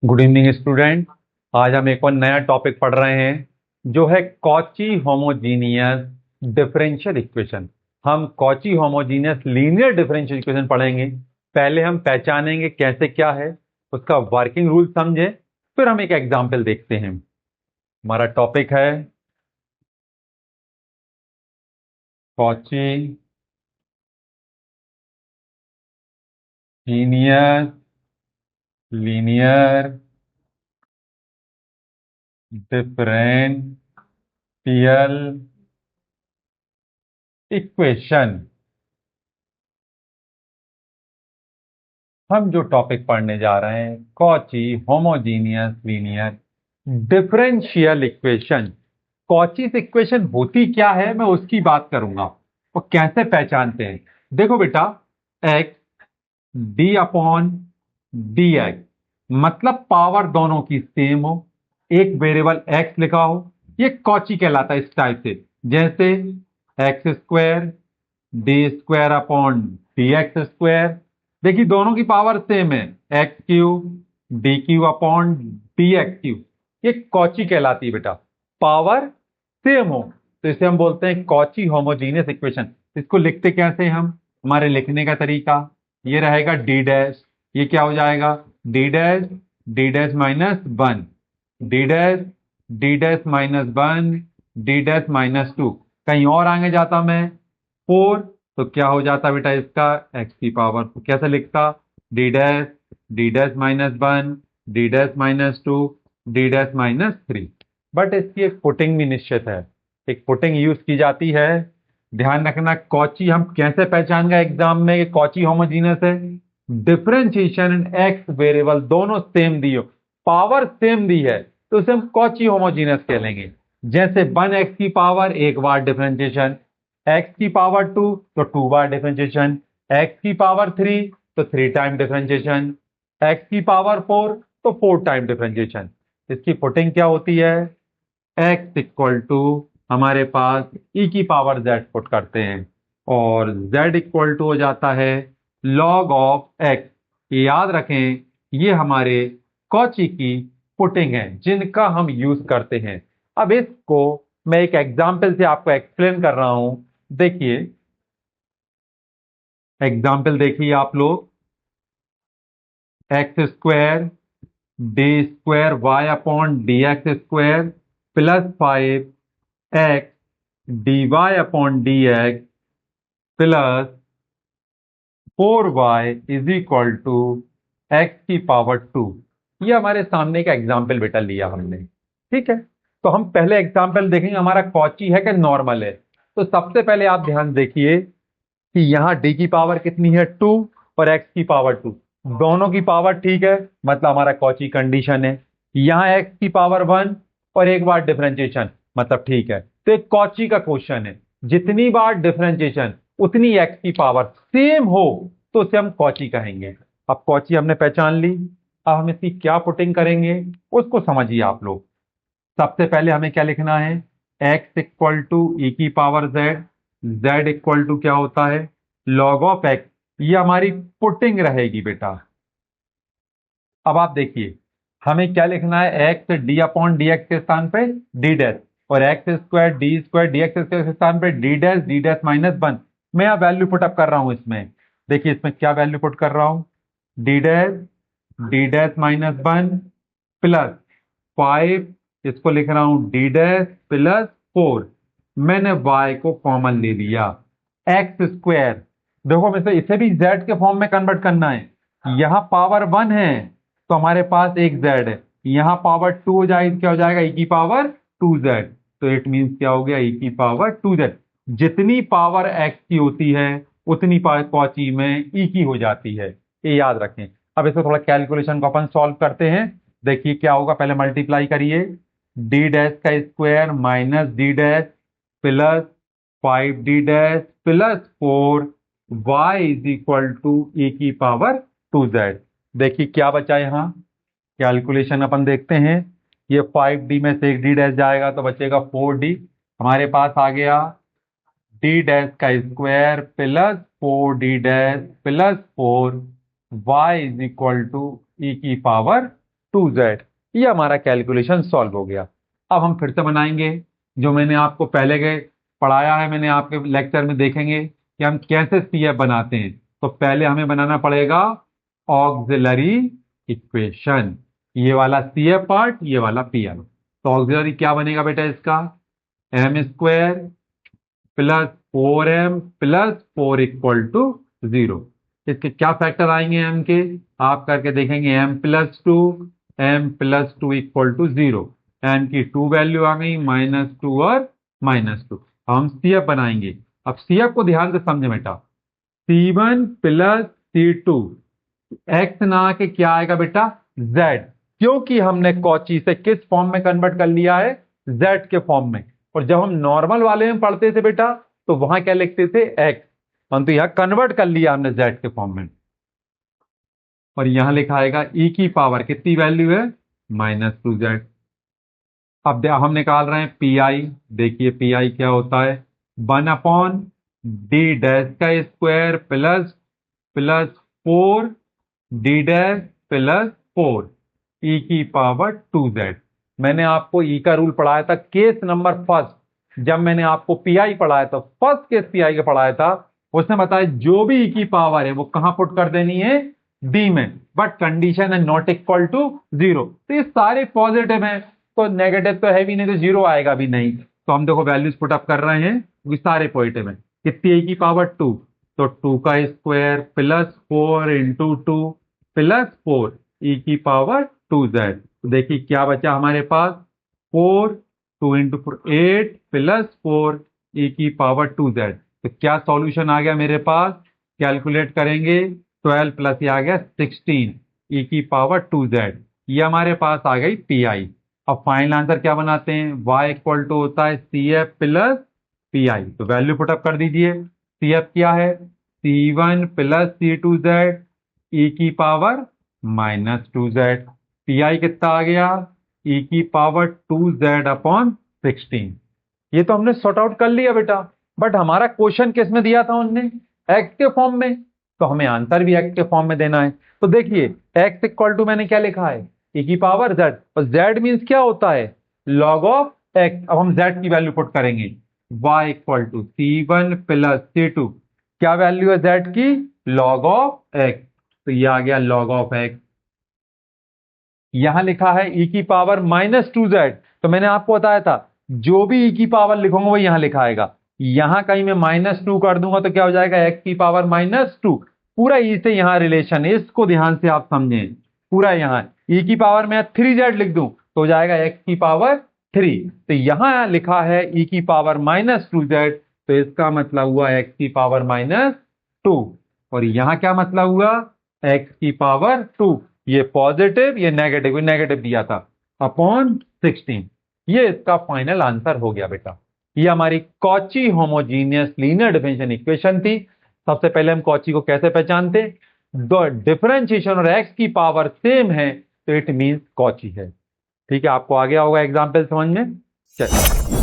Good evening student. आज हम एक और नया टॉपिक पढ़ रहे हैं जो है कॉची होमोजीनियस डिफरेंशियल इक्वेशन। हम Cauchy homogeneous linear differential equation पढ़ेंगे। पहले हम पहचानेंगे कैसे क्या है, उसका वर्किंग रूल समझे, फिर हम एक एग्जाम्पल देखते हैं। हमारा टॉपिक है Cauchy genius linear differential equation. हम जो टॉपिक पढ़ने जा रहे हैं Cauchy homogeneous linear differential equation. Cauchy's equation होती क्या है मैं उसकी बात करूंगा और कैसे पहचानते हैं। देखो बेटा, x D upon d x मतलब पावर दोनों की सेम हो, एक वेरिएबल एक्स लिखा हो, ये कॉची कहलाता है। इस टाइप से जैसे x square d square upon d x square. देखिए दोनों की पावर सेम है, x cube D cube upon d x cube. ये कॉची कहलाती है बेटा, पावर सेम हो तो इसे हम बोलते हैं कॉची होमोजीनियस इक्वेशन। इसको लिखते कैसे हम, हमारे लिखने का तरीका ये रहेगा डी डैश, ये क्या हो जाएगा D dash minus one, D dash D dash minus one, D dash minus two. कहीं और आगे जाता मैं फोर तो क्या हो जाता बेटा, इसका एक्स की पावर तो कैसे लिखता, D dash minus one, D dash minus two, D dash minus three. But इसकी एक पुटिंग भी निश्चित है, एक पुटिंग यूज की जाती है। ध्यान रखना कॉची हम कैसे पहचान गए एग्जाम में कि कॉची होमोजीनियस है। डिफरेंशिएशन एंड एक्स वेरिएबल दोनों सेम दी हो, पावर सेम दी है तो उसे हम कॉची होमोजीनियस कह लेंगे। जैसे वन एक्स की पावर एक बार डिफरेंशिएशन, एक्स की पावर टू तो टू बार डिफरेंशिएशन, एक्स की पावर थ्री तो थ्री टाइम डिफरेंशिएशन, एक्स की पावर फोर तो फोर टाइम डिफरेंशिएशन। इसकी पुटिंग क्या होती है, एक्स इक्वल टू हमारे पास ई की पावर जेड पुट करते हैं और जेड इक्वल टू हो जाता है लॉग ऑफ एक्स। याद रखें ये हमारे कॉची की पुटिंग है जिनका हम यूज करते हैं। अब इसको मैं एक एग्जाम्पल से आपको एक्सप्लेन कर रहा हूं। देखिए एग्जाम्पल देखिए आप लोग, x square d square y upon d x square plus five x d y upon d x plus four Y is equal to x की पावर टू। ये हमारे सामने का एग्जाम्पल बेटा लिया हमने, ठीक है। तो हम पहले एग्जाम्पल देखेंगे हमारा कॉची है कि नॉर्मल है। तो सबसे पहले आप ध्यान देखिए कि यहाँ डी की पावर कितनी है टू और एक्स की पावर टू, दोनों की पावर ठीक है मतलब हमारा कॉची कंडीशन है। यहाँ एक्स की पावर वन और एक बार डिफरेंशिएशन मतलब ठीक है। तो एक कॉची का क्वेश्चन है, जितनी बार डिफरेंशिएशन उतनी एक्स की पावर सेम हो तो उसे हम कॉची कहेंगे। अब कॉची हमने पहचान ली, अब हम इसकी क्या पुटिंग करेंगे उसको समझिए आप लोग। सबसे पहले हमें क्या लिखना है, एक्स इक्वल टू ई की power z, z equal to क्या होता है लॉग ऑफ एक्स। ये हमारी पुटिंग रहेगी बेटा। अब आप देखिए हमें क्या लिखना है, x D upon d x के स्थान पे डी डैश और एक्स स्क्वायर डी एक्स के स्थान पे डी डैश माइनस वन। मैं यहाँ वैल्यू पुटअप कर रहा हूं इसमें। देखिए इसमें क्या वैल्यू पुट कर रहा हूं, D dash minus one plus five, इसको लिख रहा हूं डी डैश प्लस फोर। मैंने y को कॉमन ले लिया, एक्स स्क्वायर देखो हमें इसे भी z के फॉर्म में कन्वर्ट करना है। यहाँ पावर वन है तो हमारे पास एक z है, यहाँ पावर टू हो जाएगी क्या हो जाएगा e की पावर टू जेड। तो इट मीन्स क्या हो गया e की पावर टू जेड। जितनी पावर x की होती है उतनी पावर कॉची में e की हो जाती है, ये याद रखें। अब इसको थोड़ा कैलकुलेशन को अपन सॉल्व करते हैं। देखिए क्या होगा, पहले मल्टीप्लाई करिए, डी डैश का square minus D dash plus five D dash plus four Y is equal to A की पावर टू जेड। देखिए क्या बचा यहाँ, कैलकुलेशन अपन देखते हैं। ये फाइव डी में से एक डी डैश जाएगा तो बचेगा फोर डी। हमारे पास आ गया डी डैश का square plus four D dash plus four Y is equal to ई की पावर 2z। ये हमारा कैलकुलेशन सॉल्व हो गया। अब हम फिर से बनाएंगे जो मैंने आपको पहले के पढ़ाया है, मैंने आपके लेक्चर में देखेंगे कि हम कैसे CF बनाते हैं। तो पहले हमें बनाना पड़ेगा ऑक्सिलरी इक्वेशन, ये वाला CF पार्ट, ये वाला PI। तो ऑक्सिलरी क्या बनेगा बेटा इसका, m square plus 4m plus 4 equal to 0। इसके क्या फैक्टर आएंगे m के, आप करके देखेंगे m plus two equal to 0। m की 2 वैल्यू आ गई, -2 और -2। हम CF बनाएंगे। अब CF को ध्यान से समझे बेटा, C1 प्लस C2 x ना आके क्या आएगा बेटा, z, क्योंकि हमने कॉची से किस फॉर्म में कन्वर्ट कर लिया है, z के फॉर्म में। और जब हम नॉर्मल वाले में पढ़ते थे बेटा तो वहां क्या लिखते थे, x, परंतु यहां कन्वर्ट कर लिया हमने z के फॉर्म में। और यहां लिखा आएगा e की पावर कितनी वैल्यू है, -2z। अब हम निकाल रहे हैं PI। देखिए PI क्या होता है, 1/d डैश का square plus plus 4d dash plus 4 e की पावर 2z। मैंने आपको e का रूल पढ़ाया था केस नंबर फर्स्ट, जब मैंने आपको PI पढ़ाया था, फर्स्ट केस PI का पढ़ाया था, उसने बताया जो भी e की पावर है वो कहां पुट कर देनी है, d में, बट कंडीशन है नॉट इक्वल टू 0। तो ये सारे पॉजिटिव हैं, तो नेगेटिव तो है भी नहीं, तो 0 आएगा भी नहीं। तो हम देखो वैल्यूज पुट अप कर रहे हैं, ये सारे पॉजिटिव हैं। कितनी e की पावर 2, तो 2 का square plus 4 into 2 plus 4 e की पावर 2z। तो देखिए क्या बचा हमारे पास, 4, 2 इंटू 4 8 प्लस 4 e की पावर 2z। तो क्या सॉल्यूशन आ गया मेरे पास, कैलकुलेट करेंगे, 12 प्लस ये आ गया 16 e की पावर 2z। ये हमारे पास आ गई PI। अब फाइनल आंसर क्या बनाते हैं, y इक्वल टू होता है CF प्लस PI। तो वैल्यू पुटअप कर दीजिए। CF क्या है, C1 प्लस C2z e की पावर -2z। PI कितना आ गया, e की पावर 2z अपॉन 16। ये तो हमने सॉर्ट आउट कर लिया बेटा, बट हमारा क्वेश्चन किस में दिया था उनने, x के फॉर्म में, तो हमें आंसर भी x के फॉर्म में देना है। तो देखिए x इक्वल टू मैंने क्या लिखा है, e की पावर z, और z मीन्स क्या होता है, log ऑफ x। अब हम z की वैल्यू पुट करेंगे, y equal to C1 plus C2, क्या वैल्यू है z की, log ऑफ x। तो ये आ गया log ऑफ x। यहां लिखा है e की पावर -2z, तो मैंने आपको बताया था जो भी e की पावर लिखूंगा वो यहां लिखा आएगा। यहां कहीं मैं -2 कर दूंगा तो क्या हो जाएगा, x की पावर -2। पूरा e से यहां रिलेशन है, इसको ध्यान से आप समझें। पूरा यहां e की पावर में 3z लिख दूं तो हो जाएगा x की पावर 3। तो यहां लिखा है e की पावर -2z, तो इसका मतलब हुआ x की पावर -2। और यहां क्या मतलब हुआ, x की पावर 2, ये पॉजिटिव ये नेगेटिव दिया था, अपॉन 16। ये इसका फाइनल आंसर हो गया बेटा। ये हमारी Cauchy homogeneous linear differential equation थी। सबसे पहले हम कॉची को कैसे पहचानते, दो डिफरेंशिएशन और x की पावर सेम है तो इट मींस कॉची है। ठीक है, आपको आ गया होगा एग्जाम्पल समझ में। चलिए